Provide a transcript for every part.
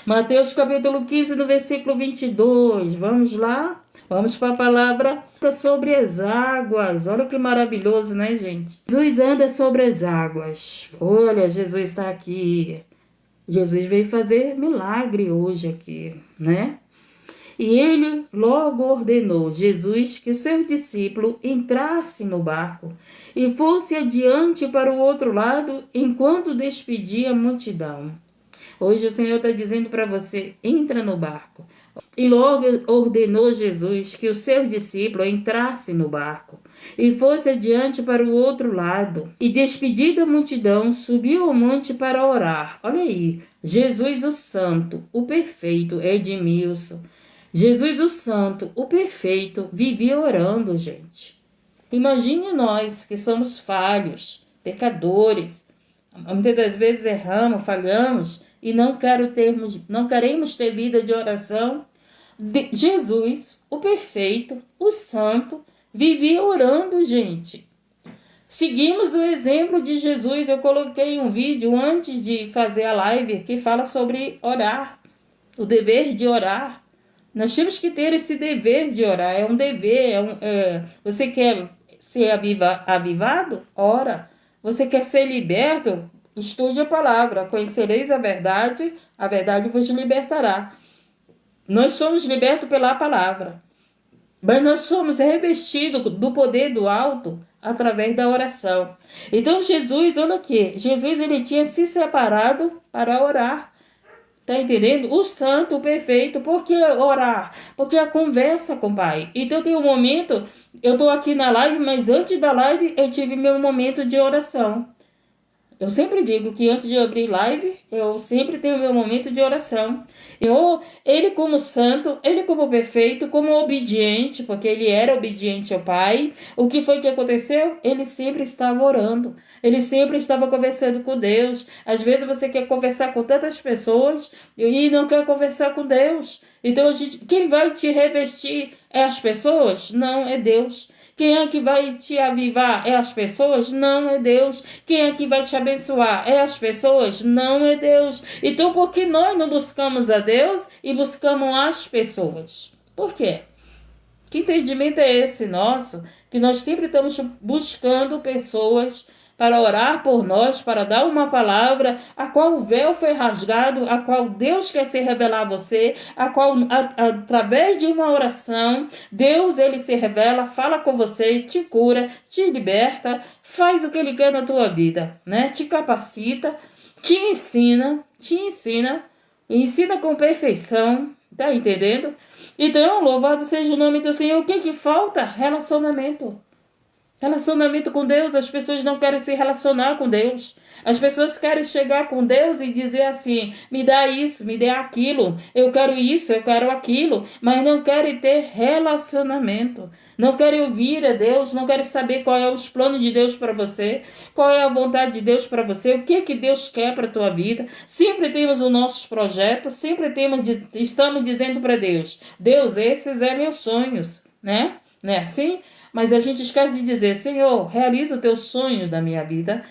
Mateus capítulo 15, no versículo 22. Vamos lá? Vamos para a palavra sobre as águas. Olha que maravilhoso, né, gente? Jesus anda sobre as águas. Olha, Jesus está aqui. Jesus veio fazer milagre hoje aqui, né? E ele logo ordenou, Jesus, que o seu discípulo entrasse no barco e fosse adiante para o outro lado enquanto despedia a multidão. Hoje o Senhor está dizendo para você, entra no barco. E logo ordenou Jesus que o seu discípulo entrasse no barco e fosse adiante para o outro lado. E despedida a multidão, subiu ao monte para orar. Olha aí, Jesus o Santo, o Perfeito, Edmilson. Jesus o Santo, o Perfeito, vivia orando, gente. Imagine nós que somos falhos, pecadores. Muitas das vezes erramos, falhamos e não queremos ter vida de oração. Jesus, o Perfeito, o Santo, vivia orando, gente. Seguimos o exemplo de Jesus. Eu coloquei um vídeo antes de fazer a live que fala sobre orar, o dever de orar. Nós temos que ter esse dever de orar. É um dever. Você quer ser avivado? Ora. Você quer ser liberto? Estude a palavra. Conhecereis a verdade vos libertará. Nós somos libertos pela palavra. Mas nós somos revestidos do poder do alto através da oração. Então Jesus, olha aqui, Jesus ele tinha se separado para orar. Tá entendendo? O santo, o perfeito. Por que orar? Porque a conversa com o Pai. Então tem um momento, eu tô aqui na live, mas antes da live eu tive meu momento de oração. Eu sempre digo que antes de eu abrir live, eu sempre tenho meu momento de oração. Ele como santo, ele como perfeito, como obediente, porque ele era obediente ao Pai. O que foi que aconteceu? Ele sempre estava orando. Ele sempre estava conversando com Deus. Às vezes você quer conversar com tantas pessoas e não quer conversar com Deus. Então, quem vai te revestir é as pessoas? Não, é Deus. Quem é que vai te avivar? É as pessoas? Não é Deus. Quem é que vai te abençoar? É as pessoas? Não é Deus. Então, por que nós não buscamos a Deus e buscamos as pessoas? Por quê? Que entendimento é esse nosso? Que nós sempre estamos buscando pessoas para orar por nós, para dar uma palavra, a qual o véu foi rasgado, a qual Deus quer se revelar a você, a qual, através de uma oração, Deus ele se revela, fala com você, te cura, te liberta, faz o que ele quer na tua vida, né? Te capacita, te ensina, ensina com perfeição, tá entendendo? Então, louvado seja o nome do Senhor. O que falta? Relacionamento. Relacionamento com Deus. As pessoas não querem se relacionar com Deus. As pessoas querem chegar com Deus e dizer assim, me dá isso, me dê aquilo, eu quero isso, eu quero aquilo, mas não querem ter relacionamento. Não querem ouvir a Deus, não querem saber qual é os planos de Deus para você, qual é a vontade de Deus para você, o que Deus quer para a tua vida. Sempre temos os nossos projetos, sempre estamos dizendo para Deus, Deus, esses são meus sonhos, né? Não é assim? Mas a gente esquece de dizer, Senhor, realiza os teus sonhos na minha vida,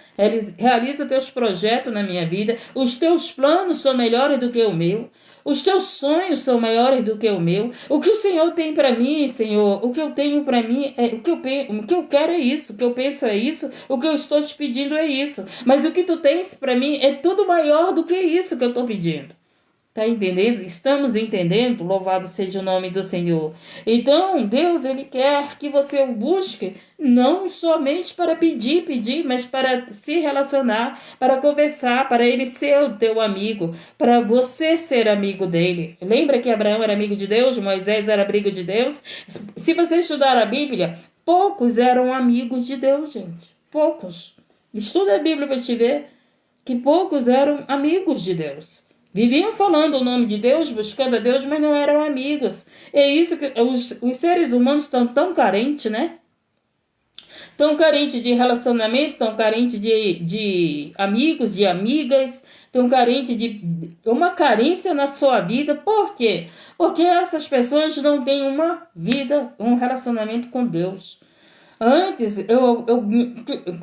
realiza os teus projetos na minha vida, os teus planos são melhores do que o meu, os teus sonhos são maiores do que o meu, o que o Senhor tem para mim, Senhor, o que eu tenho para mim, o que eu quero é isso, o que eu penso é isso, o que eu estou te pedindo é isso, mas o que tu tens para mim é tudo maior do que isso que eu estou pedindo. Tá entendendo? Estamos entendendo? Louvado seja o nome do Senhor. Então, Deus, ele quer que você o busque não somente para pedir, mas para se relacionar, para conversar, para ele ser o teu amigo, para você ser amigo dele. Lembra que Abraão era amigo de Deus, Moisés era amigo de Deus? Se você estudar a Bíblia, poucos eram amigos de Deus, gente. Poucos. Estuda a Bíblia para te ver que poucos eram amigos de Deus. Viviam falando o nome de Deus, buscando a Deus, mas não eram amigos. É isso que os seres humanos estão tão carentes, né? Tão carentes de relacionamento, tão carentes de amigos, de amigas, tão carentes de uma carência na sua vida. Por quê? Porque essas pessoas não têm uma vida, um relacionamento com Deus. Antes, eu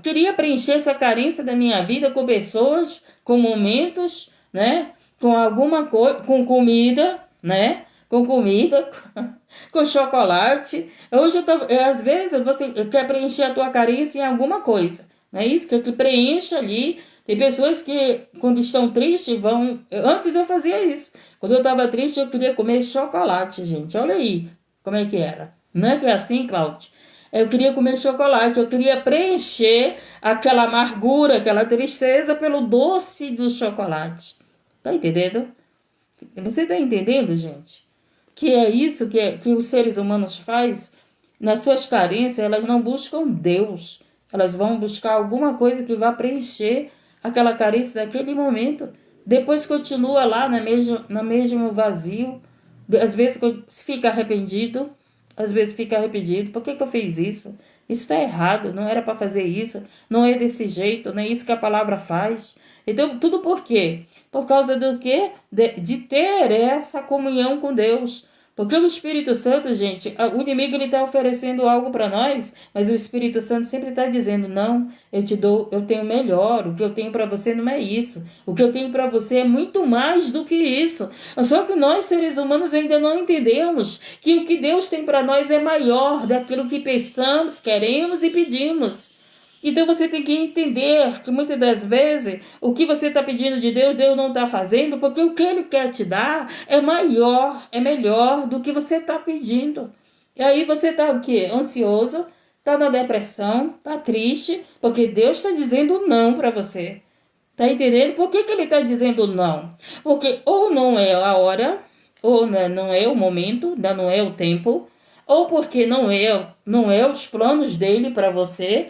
queria preencher essa carência da minha vida com pessoas, com momentos, né? com alguma coisa, com comida, né? Com comida, com chocolate. Hoje às vezes você quer preencher a tua carência em alguma coisa, não é isso? Que preencha ali. Tem pessoas que, quando estão tristes, vão. Antes eu fazia isso. Quando eu estava triste, eu queria comer chocolate, gente. Olha aí como é que era. Não é que é assim, Cláudio? Eu queria comer chocolate, eu queria preencher aquela amargura, aquela tristeza pelo doce do chocolate. Tá entendendo? Você tá entendendo, gente? Que é isso que os seres humanos faz? Nas suas carências, elas não buscam Deus. Elas vão buscar alguma coisa que vá preencher aquela carência daquele momento. Depois continua lá na mesmo vazio. Às vezes fica arrependido. Às vezes fica arrependido. Por que eu fiz isso? Isso está errado. Não era para fazer isso. Não é desse jeito. Não é isso que a palavra faz. Então, tudo por quê? Por causa do quê? De ter essa comunhão com Deus. Porque o Espírito Santo, gente, o inimigo está oferecendo algo para nós, mas o Espírito Santo sempre está dizendo, não, eu tenho melhor, o que eu tenho para você não é isso, o que eu tenho para você é muito mais do que isso. Só que nós, seres humanos, ainda não entendemos que o que Deus tem para nós é maior daquilo que pensamos, queremos e pedimos. Então você tem que entender que muitas das vezes o que você está pedindo de Deus, Deus não está fazendo, porque o que Ele quer te dar é maior, é melhor do que você está pedindo. E aí você está o quê? Ansioso, está na depressão, está triste, porque Deus está dizendo não para você. Está entendendo? Por que Ele está dizendo não? Porque ou não é a hora, ou não é o momento, não é o tempo, ou porque não é os planos dele para você.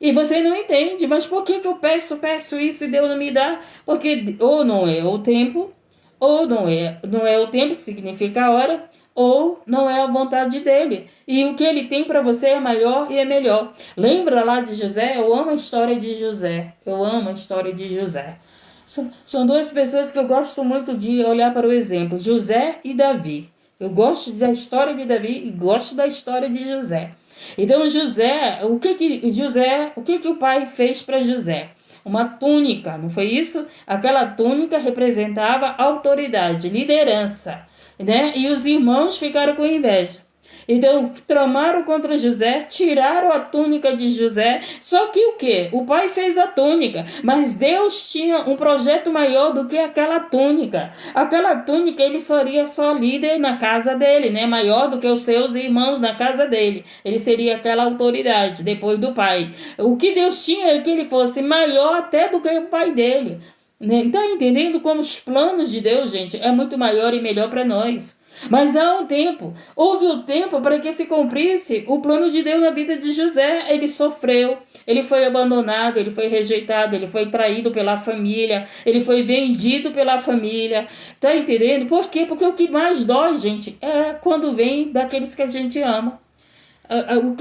E você não entende, mas por que eu peço isso e Deus não me dá? Porque ou não é o tempo, ou não é o tempo, que significa a hora, ou não é a vontade dele. E o que ele tem para você é maior e é melhor. Lembra lá de José? Eu amo a história de José. Eu amo a história de José. São duas pessoas que eu gosto muito de olhar para o exemplo, José e Davi. Eu gosto da história de Davi e gosto da história de José. Então José, o que o pai fez para José? Uma túnica, não foi isso? Aquela túnica representava autoridade, liderança, né? E os irmãos ficaram com inveja. Então tramaram contra José, tiraram a túnica de José. Só que o quê? O pai fez a túnica, mas Deus tinha um projeto maior do que aquela túnica. Aquela túnica ele seria só líder na casa dele, né? Maior do que os seus irmãos na casa dele. Ele seria aquela autoridade depois do pai. O que Deus tinha é que ele fosse maior até do que o pai dele. Está entendendo como os planos de Deus, gente, é muito maior e melhor para nós. Mas há um tempo, houve o tempo para que se cumprisse o plano de Deus na vida de José. Ele sofreu, ele foi abandonado, ele foi rejeitado, ele foi traído pela família, ele foi vendido pela família. Tá entendendo? Por quê? Porque o que mais dói, gente, é quando vem daqueles que a gente ama.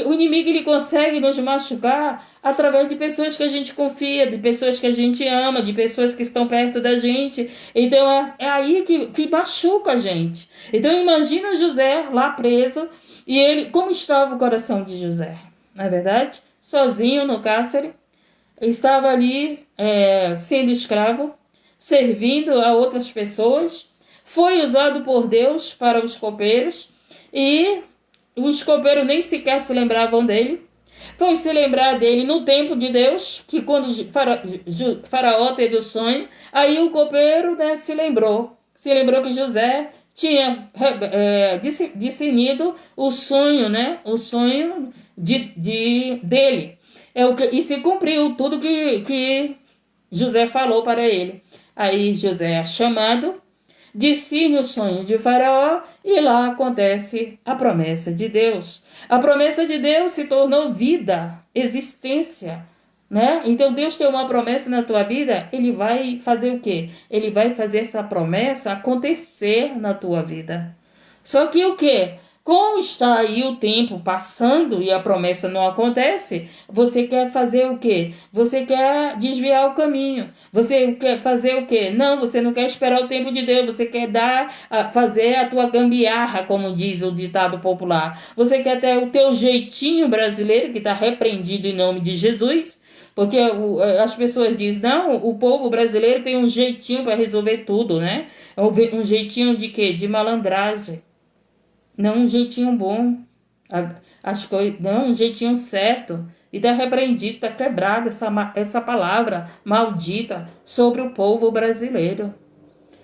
O inimigo ele consegue nos machucar através de pessoas que a gente confia, de pessoas que a gente ama, de pessoas que estão perto da gente. Então é aí que machuca a gente. Então imagina José lá preso e ele, como estava o coração de José? Não é verdade? Sozinho no cárcere, estava ali sendo escravo, servindo a outras pessoas, foi usado por Deus para os copeiros e os copeiros nem sequer se lembravam dele. Foi se lembrar dele no tempo de Deus, que quando Faraó teve o sonho, aí o copeiro, né, se lembrou que José tinha discernido o sonho, né, o sonho dele. E se cumpriu tudo que José falou para ele. Aí José é chamado, discerne o sonho de Faraó e lá acontece a promessa de Deus. A promessa de Deus se tornou vida, existência, né? Então Deus tem uma promessa na tua vida, ele vai fazer o quê? Ele vai fazer essa promessa acontecer na tua vida. Só que o quê? Como está aí o tempo passando e a promessa não acontece, você quer fazer o quê? Você quer desviar o caminho. Você quer fazer o quê? Não, você não quer esperar o tempo de Deus. Você quer fazer a tua gambiarra, como diz o ditado popular. Você quer ter o teu jeitinho brasileiro, que está repreendido em nome de Jesus. Porque as pessoas dizem, não, o povo brasileiro tem um jeitinho para resolver tudo, né? Um jeitinho de quê? De malandragem. Não um jeitinho bom. As coisas, não um jeitinho certo. E está repreendido, está quebrada essa palavra maldita sobre o povo brasileiro.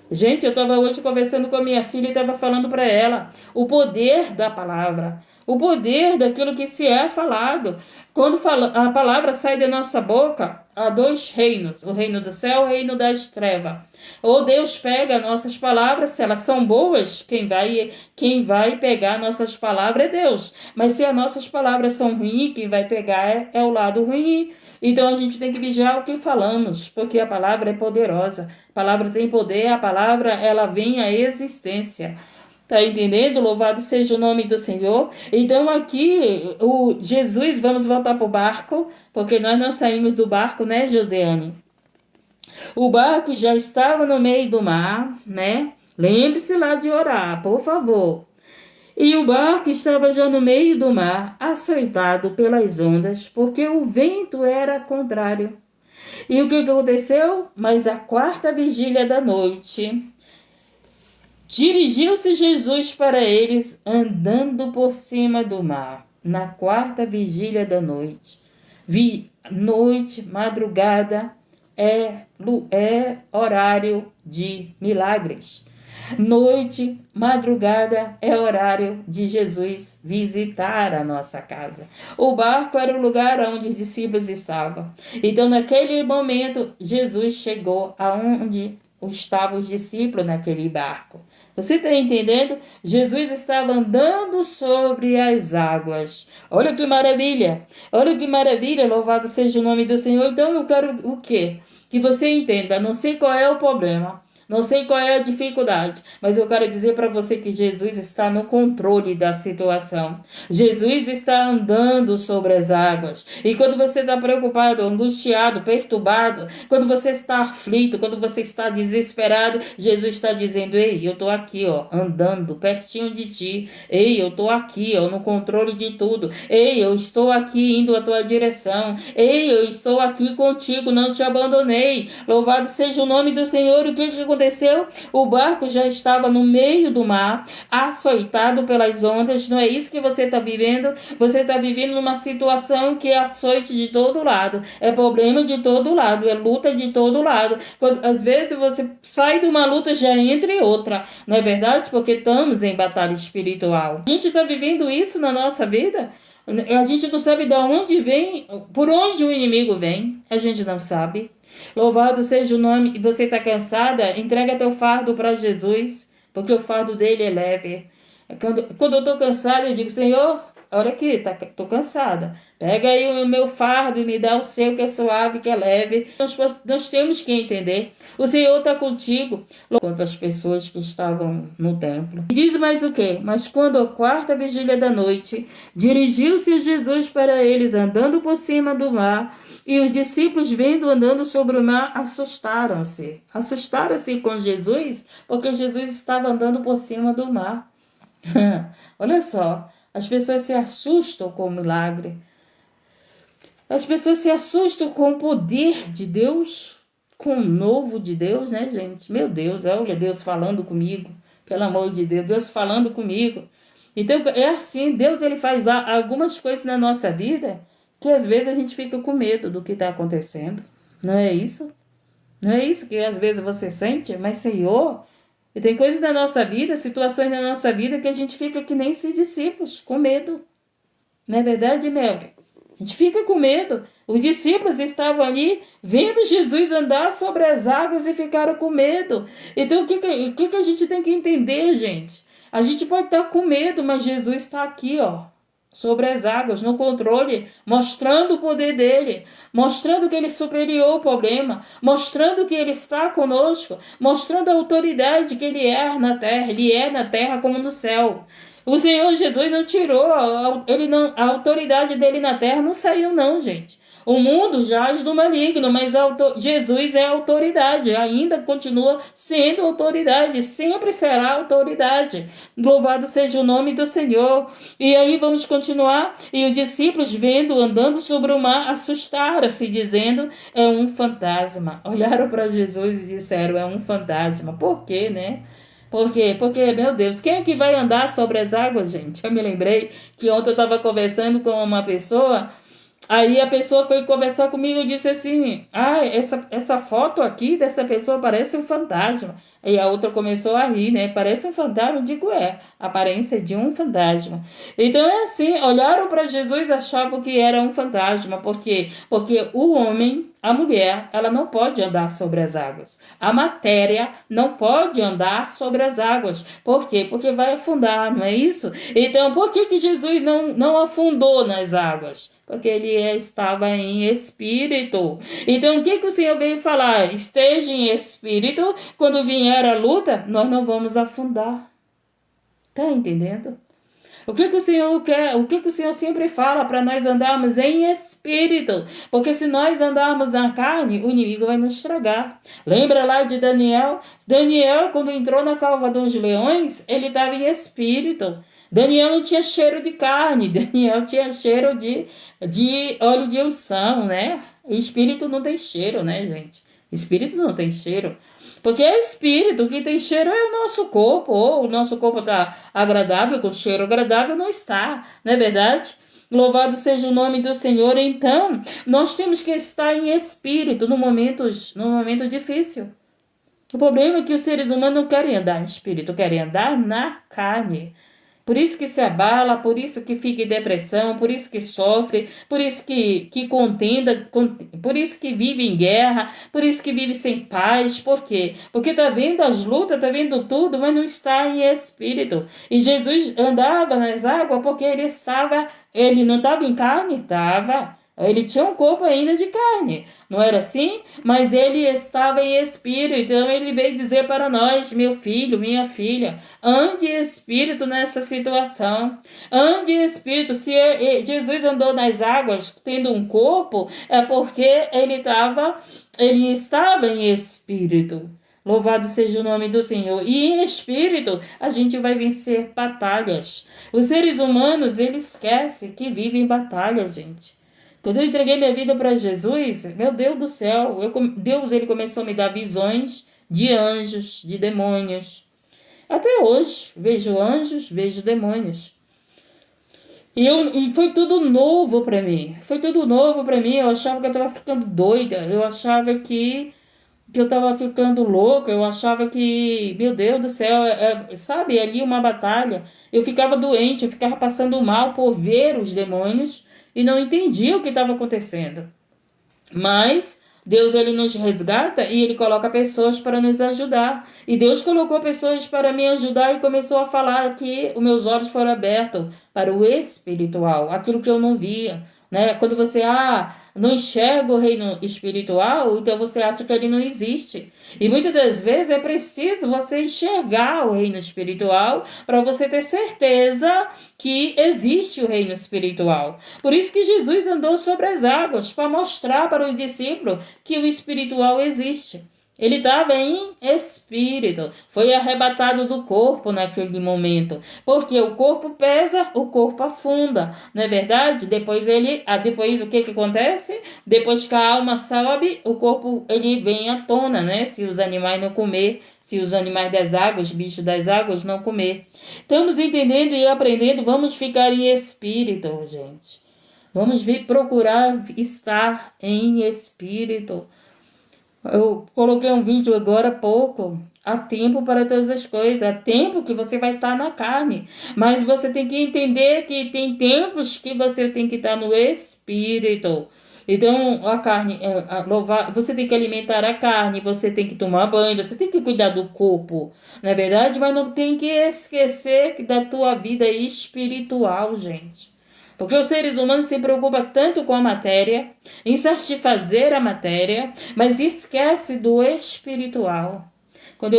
Gente, eu estava hoje conversando com a minha filha e estava falando para ela o poder da palavra, o poder daquilo que se é falado. Quando a palavra sai da nossa boca, há dois reinos, o reino do céu e o reino das trevas. Ou Deus pega nossas palavras, se elas são boas, quem vai pegar nossas palavras é Deus. Mas se as nossas palavras são ruins, quem vai pegar é o lado ruim. Então a gente tem que vigiar o que falamos, porque a palavra é poderosa. A palavra tem poder, a palavra ela vem à existência. Tá entendendo? Louvado seja o nome do Senhor. Então aqui, o Jesus, vamos voltar para o barco, porque nós não saímos do barco, né, Josiane? O barco já estava no meio do mar, né? Lembre-se lá de orar, por favor. E o barco estava já no meio do mar, açoitado pelas ondas, porque o vento era contrário. E o que aconteceu? Mas a quarta vigília da noite, dirigiu-se Jesus para eles, andando por cima do mar, na quarta vigília da noite. Noite, madrugada, é horário de milagres. Noite, madrugada é horário de Jesus visitar a nossa casa. O barco era o lugar onde os discípulos estavam. Então, naquele momento, Jesus chegou aonde estavam os discípulos naquele barco. Você está entendendo? Jesus estava andando sobre as águas. Olha que maravilha! Olha que maravilha! Louvado seja o nome do Senhor. Então, eu quero o quê? Que você entenda. Não sei qual é o problema. Não sei qual é a dificuldade, mas eu quero dizer para você que Jesus está no controle da situação. Jesus está andando sobre as águas. E quando você está preocupado, angustiado, perturbado, quando você está aflito, quando você está desesperado, Jesus está dizendo, ei, eu estou aqui, ó, andando pertinho de ti. Ei, eu estou aqui, ó, no controle de tudo. Ei, eu estou aqui indo à tua direção. Ei, eu estou aqui contigo, não te abandonei. Louvado seja o nome do Senhor. O que aconteceu? O barco já estava no meio do mar, açoitado pelas ondas. Não é isso que você está vivendo? Você está vivendo numa situação que é açoite de todo lado, é problema de todo lado, é luta de todo lado. Às vezes você sai de uma luta, já entra em outra, não é verdade? Porque estamos em batalha espiritual. A gente está vivendo isso na nossa vida? A gente não sabe de onde vem, por onde o inimigo vem, a gente não sabe. Louvado seja o nome. Você está cansada? Entrega teu fardo para Jesus, porque o fardo dele é leve. Quando eu estou cansada, eu digo, Senhor, olha aqui, estou cansada. Pega aí o meu fardo e me dá o seu, que é suave, que é leve. Nós temos que entender. O Senhor está contigo. Quanto às pessoas que estavam no templo. Diz mais o quê? Mas quando a quarta vigília da noite, dirigiu-se Jesus para eles, andando por cima do mar, e os discípulos, vendo andando sobre o mar, assustaram-se. Assustaram-se com Jesus, porque Jesus estava andando por cima do mar. Olha só, as pessoas se assustam com o milagre. As pessoas se assustam com o poder de Deus, com o novo de Deus, né, gente? Meu Deus, olha Deus falando comigo, pelo amor de Deus, Deus falando comigo. Então, é assim, Deus ele faz algumas coisas na nossa vida que às vezes a gente fica com medo do que está acontecendo. Não é isso? Não é isso que às vezes você sente? Mas, Senhor, e tem coisas na nossa vida, situações na nossa vida que a gente fica que nem esses discípulos, com medo. Não é verdade, Melvin? A gente fica com medo. Os discípulos estavam ali vendo Jesus andar sobre as águas e ficaram com medo. Então, o que a gente tem que entender, gente? A gente pode estar com medo, mas Jesus está aqui, ó, sobre as águas, no controle, mostrando o poder dele, mostrando que ele superou o problema, mostrando que ele está conosco, mostrando a autoridade que ele é na terra como no céu. O Senhor Jesus não tirou, a autoridade dele na terra não saiu não, gente. O mundo jaz do maligno, mas Jesus é autoridade, ainda continua sendo autoridade, sempre será autoridade. Louvado seja o nome do Senhor. E aí vamos continuar. E os discípulos, vendo, andando sobre o mar, assustaram-se, dizendo: é um fantasma. Olharam para Jesus e disseram: é um fantasma. Por quê, né? Por quê? Porque, meu Deus, quem é que vai andar sobre as águas, gente? Eu me lembrei que ontem eu estava conversando com uma pessoa. Aí a pessoa foi conversar comigo e disse assim: ah, essa foto aqui dessa pessoa parece um fantasma. E a outra começou a rir, né? Parece um fantasma. Eu digo: é, a aparência de um fantasma. Então é assim: olharam para Jesus e achavam que era um fantasma. Por quê? Porque o homem, a mulher, ela não pode andar sobre as águas. A matéria não pode andar sobre as águas. Por quê? Porque vai afundar, não é isso? Então, por que Jesus não afundou nas águas? Porque ele estava em espírito. Então, o que o Senhor veio falar? Esteja em espírito, quando vier a luta, nós não vamos afundar. Tá entendendo? O que o Senhor quer? O que o Senhor sempre fala para nós andarmos em espírito? Porque se nós andarmos na carne, o inimigo vai nos estragar. Lembra lá de Daniel? Daniel, quando entrou na cova dos leões, ele estava em espírito. Daniel não tinha cheiro de carne, Daniel tinha cheiro de óleo de unção, né? Espírito não tem cheiro, né, gente? Espírito não tem cheiro. Porque é espírito, o que tem cheiro é o nosso corpo. Ou o nosso corpo está agradável, com cheiro agradável, não está, não é verdade? Louvado seja o nome do Senhor. Então, nós temos que estar em espírito no momento difícil. O problema é que os seres humanos não querem andar em espírito, querem andar na carne. Por isso que se abala, por isso que fica em depressão, por isso que sofre, por isso que contenda, por isso que vive em guerra, por isso que vive sem paz. Por quê? Porque está vendo as lutas, está vendo tudo, mas não está em espírito. E Jesus andava nas águas porque ele não estava em carne? Estava. Ele tinha um corpo ainda de carne, não era assim? Mas ele estava em espírito, então ele veio dizer para nós: meu filho, minha filha, ande em espírito nessa situação, ande em espírito. Se Jesus andou nas águas tendo um corpo, é porque ele estava em espírito. Louvado seja o nome do Senhor. E em espírito, a gente vai vencer batalhas. Os seres humanos, eles esquecem que vivem em batalhas, gente. Quando eu entreguei minha vida para Jesus, meu Deus do céu, Deus ele começou a me dar visões de anjos, de demônios. Até hoje, vejo anjos, vejo demônios. E foi tudo novo para mim. Foi tudo novo para mim. Eu achava que eu estava ficando doida. Eu achava que eu estava ficando louca. Eu achava que, meu Deus do céu, sabe, ali uma batalha. Eu ficava doente, eu ficava passando mal por ver os demônios. E não entendia o que estava acontecendo. Mas Deus ele nos resgata e ele coloca pessoas para nos ajudar. E Deus colocou pessoas para me ajudar e começou a falar que os meus olhos foram abertos para o espiritual, aquilo que eu não via. Né? Quando você não enxerga o reino espiritual, então você acha que ele não existe. E muitas das vezes é preciso você enxergar o reino espiritual para você ter certeza que existe o reino espiritual. Por isso que Jesus andou sobre as águas, para mostrar para os discípulos que o espiritual existe. Ele estava em espírito, foi arrebatado do corpo naquele momento, porque o corpo pesa, o corpo afunda, não é verdade? Depois o que acontece? Depois que a alma sobe, o corpo ele vem à tona, né? Se os animais não comer, se os animais das águas, bichos das águas não comer. Estamos entendendo e aprendendo, vamos ficar em espírito, gente. Vamos procurar estar em espírito. Eu coloquei um vídeo agora há pouco. Há tempo para todas as coisas. Há tempo que você vai estar na carne. Mas você tem que entender que tem tempos que você tem que estar no espírito. Então, a carne, você tem que alimentar a carne, você tem que tomar banho, você tem que cuidar do corpo, não é verdade? Mas não tem que esquecer da tua vida espiritual, gente. Porque os seres humanos se preocupam tanto com a matéria, em satisfazer a matéria, mas esquece do espiritual.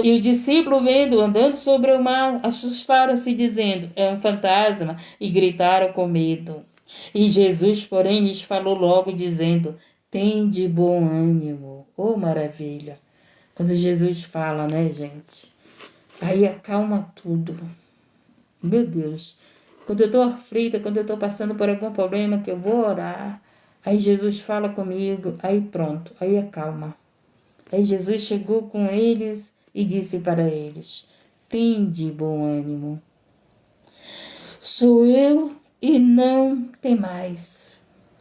E o discípulo vendo, andando sobre o mar, assustaram-se dizendo, é um fantasma, e gritaram com medo. E Jesus, porém, lhes falou logo, dizendo: tende bom ânimo. Oh, maravilha! Quando Jesus fala, né, gente? Aí acalma tudo. Meu Deus. Quando eu estou aflita, quando eu estou passando por algum problema que eu vou orar, aí Jesus fala comigo, aí pronto, aí acalma. Aí Jesus chegou com eles e disse para eles: tende bom ânimo. Sou eu e não tem mais.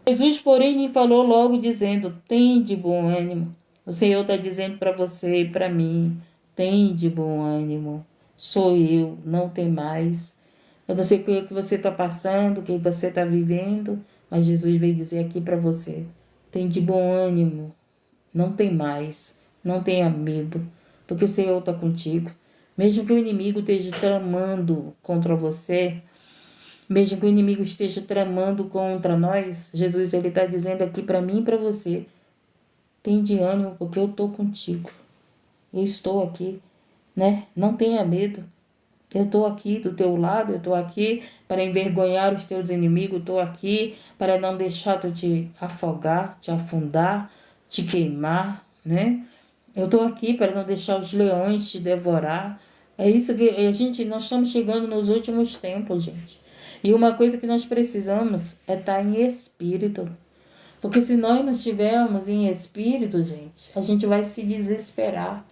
Jesus, porém, lhe falou logo, dizendo: tende bom ânimo. O Senhor está dizendo para você e para mim: tende bom ânimo. Sou eu, não tem mais. Eu não sei o que você está passando, o que você está vivendo, mas Jesus veio dizer aqui para você: tende bom ânimo. Não tem mais. Não tenha medo, porque o Senhor está contigo. Mesmo que o inimigo esteja tramando contra você, mesmo que o inimigo esteja tramando contra nós, Jesus ele está dizendo aqui para mim e para você: tem de ânimo, porque eu estou contigo. Eu estou aqui, né? Não tenha medo. Eu estou aqui do teu lado, eu estou aqui para envergonhar os teus inimigos, estou aqui para não deixar tu te afogar, te afundar, te queimar, né? Eu estou aqui para não deixar os leões te devorar. É isso que nós estamos chegando nos últimos tempos, gente. E uma coisa que nós precisamos é estar em espírito. Porque se nós não estivermos em espírito, gente, a gente vai se desesperar.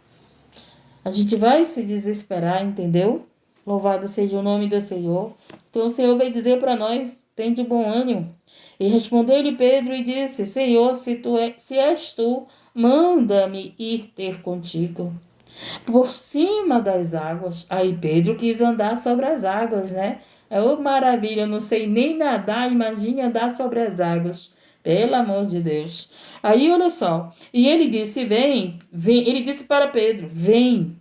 A gente vai se desesperar, entendeu? Louvado seja o nome do Senhor. Então o Senhor veio dizer para nós: tem de bom ânimo. E respondeu-lhe Pedro e disse: Senhor, se és tu, manda-me ir ter contigo por cima das águas. Aí Pedro quis andar sobre as águas, né? É uma maravilha, eu não sei nem nadar, imagine andar sobre as águas. Pelo amor de Deus. Aí, olha só. E ele disse: vem, vem. Ele disse para Pedro: vem.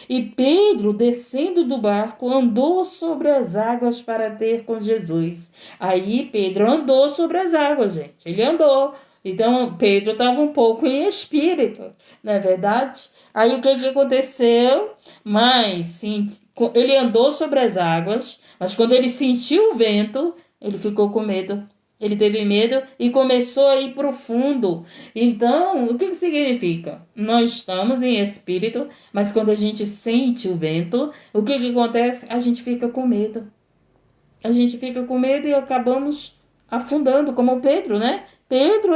E Pedro, descendo do barco, andou sobre as águas para ter com Jesus. Aí Pedro andou sobre as águas, gente. Ele andou. Então Pedro estava um pouco em espírito, não é verdade? Aí o que aconteceu? Mas sim, ele andou sobre as águas, mas quando ele sentiu o vento, ele ficou com medo. Ele teve medo e começou a ir para o fundo. Então, o que significa? Nós estamos em espírito, mas quando a gente sente o vento, o que acontece? A gente fica com medo. A gente fica com medo e acabamos afundando, como Pedro, né? Pedro,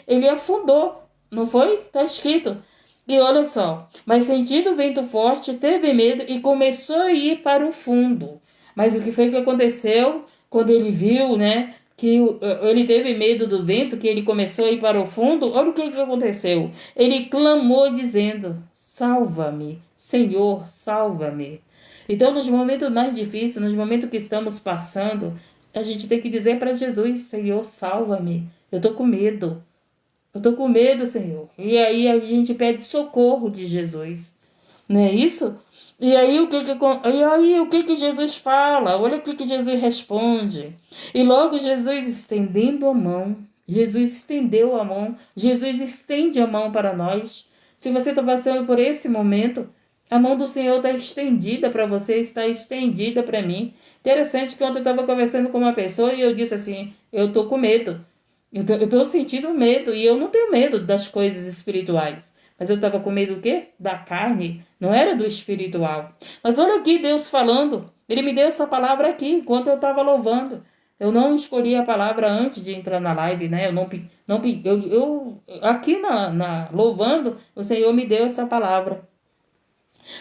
ele afundou, não foi? Está escrito. E olha só, mas sentindo o vento forte, teve medo e começou a ir para o fundo. Mas o que foi que aconteceu quando ele viu, né? Que ele teve medo do vento, que ele começou a ir para o fundo. Olha o que aconteceu. Ele clamou dizendo: salva-me, Senhor, salva-me. Então, nos momentos mais difíceis, nos momentos que estamos passando, a gente tem que dizer para Jesus: Senhor, salva-me. Eu estou com medo. Eu estou com medo, Senhor. E aí a gente pede socorro de Jesus. Não é isso? E aí o que Jesus fala? Olha o que Jesus responde. E logo Jesus estendendo a mão, Jesus estendeu a mão, Jesus estende a mão para nós. Se você está passando por esse momento, a mão do Senhor está estendida para você, está estendida para mim. Interessante que ontem eu estava conversando com uma pessoa e eu disse assim: eu estou com medo. Eu tô sentindo medo e eu não tenho medo das coisas espirituais. Mas eu estava com medo do quê? Da carne, não era do espiritual. Mas olha aqui Deus falando. Ele me deu essa palavra aqui enquanto eu estava louvando. Eu não escolhi a palavra antes de entrar na live, né? Eu aqui na louvando, o Senhor me deu essa palavra.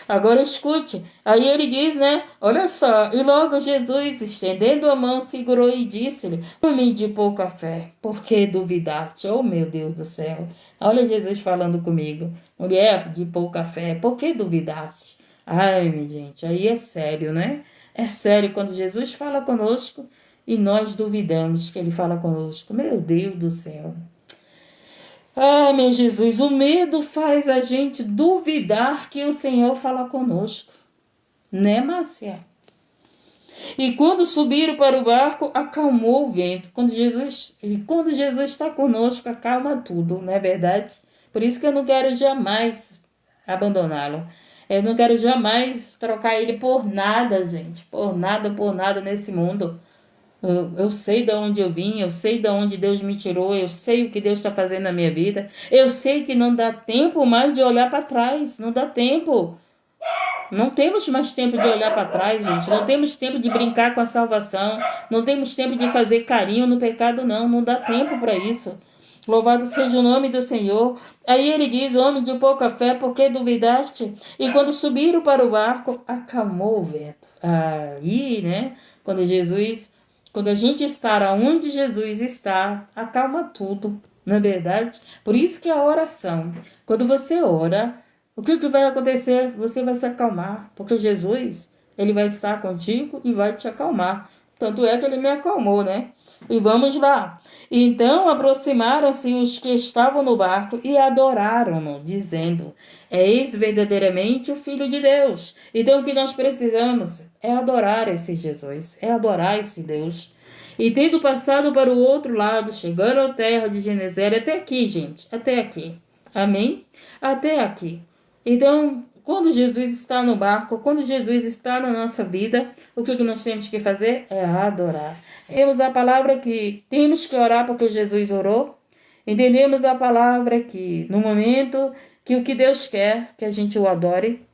Agora escute, aí ele diz, né? Olha só, e logo Jesus, estendendo a mão, segurou e disse-lhe: homem de pouca fé, por que duvidaste? Oh, meu Deus do céu! Olha Jesus falando comigo: mulher de pouca fé, por que duvidaste? Ai, minha gente, aí é sério, né? É sério quando Jesus fala conosco e nós duvidamos que ele fala conosco. Meu Deus do céu! Ah, meu Jesus, o medo faz a gente duvidar que o Senhor fala conosco, né, Márcia? E quando subiram para o barco, acalmou o vento. Quando Jesus está conosco, acalma tudo, não é verdade? Por isso que eu não quero jamais abandoná-lo. Eu não quero jamais trocar ele por nada, gente. Por nada nesse mundo. Eu sei de onde eu vim, eu sei de onde Deus me tirou, eu sei o que Deus está fazendo na minha vida. Eu sei que não dá tempo mais de olhar para trás, não dá tempo. Não temos mais tempo de olhar para trás, gente. Não temos tempo de brincar com a salvação. Não temos tempo de fazer carinho no pecado, não. Não dá tempo para isso. Louvado seja o nome do Senhor. Aí ele diz: homem de pouca fé, por que duvidaste? E quando subiram para o barco, acalmou o vento. Aí, né? Quando a gente está onde Jesus está, acalma tudo, não é verdade? Por isso que a oração, quando você ora, o que vai acontecer? Você vai se acalmar, porque Jesus, ele vai estar contigo e vai te acalmar. Tanto é que ele me acalmou, né? E vamos lá. Então aproximaram-se os que estavam no barco e adoraram-no, dizendo: Eis verdadeiramente o Filho de Deus. Então o que nós precisamos é adorar esse Jesus, é adorar esse Deus. E tendo passado para o outro lado, chegaram à terra de Genezaré, até aqui, gente, até aqui. Amém? Até aqui. Então, quando Jesus está no barco, quando Jesus está na nossa vida, o que nós temos que fazer é adorar. Temos a palavra que temos que orar porque Jesus orou. Entendemos a palavra que no momento que o que Deus quer, que a gente o adore.